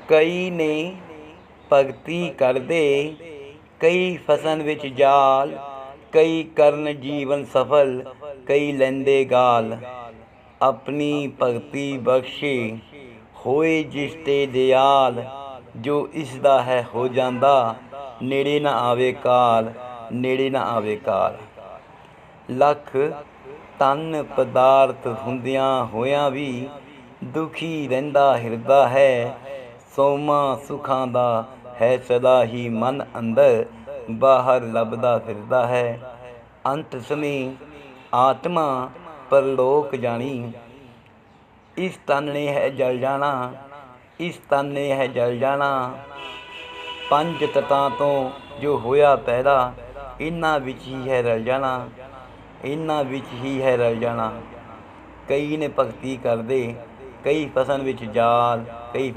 ਕਈ ਨੇ ਭਗਤੀ ਕਰਦੇ, ਕਈ ਫਸਣ ਵਿੱਚ ਜਾਲ, ਕਈ ਕਰਨ ਜੀਵਨ ਸਫਲ, ਕਈ ਲੈਂਦੇ ਗਾਲ। ਆਪਣੀ ਭਗਤੀ ਬਖਸ਼ੇ ਹੋਏ ਜਿਸ ਤੇ ਦਿਆਲ, ਜੋ ਇਸ ਦਾ ਹੈ ਹੋ ਜਾਂਦਾ, ਨੇੜੇ ਨਾ ਆਵੇ ਕਾਲ, ਨੇੜੇ ਨਾ ਆਵੇ ਕਾਲ। ਲੱਖ ਧਨ ਪਦਾਰਥ ਹੁੰਦਿਆਂ ਹੋਇਆਂ ਵੀ ਦੁਖੀ ਰਹਿੰਦਾ ਹਿਰਦਾ ਹੈ। ਸੋਮਾਂ ਸੁੱਖਾਂ ਦਾ ਹੈ ਸਦਾ ਹੀ ਮਨ ਅੰਦਰ, ਬਾਹਰ ਲੱਭਦਾ ਫਿਰਦਾ ਹੈ। ਅੰਤ ਸਮੇਂ ਆਤਮਾ ਪਰਲੋਕ ਜਾਣੀ, ਇਸ ਤਨ ਨੇ ਹੈ ਜਲ ਜਾਣਾ, ਇਸ ਤਨ ਨੇ ਹੈ ਜਲ ਜਾਣਾ। ਪੰਜ ਤੱਤਾਂ ਤੋਂ ਜੋ ਹੋਇਆ ਪੈਦਾ, ਇਹਨਾਂ ਵਿੱਚ ਹੀ ਹੈ ਰਲ ਜਾਣਾ, ਇਹਨਾਂ ਵਿੱਚ ਹੀ ਹੈ ਰਲ ਜਾਣਾ। ਕਈ ਨੇ ਭਗਤੀ ਕਰਦੇ, ਕਈ ਫਸਣ ਵਿੱਚ ਜਾਲ, ਕਈ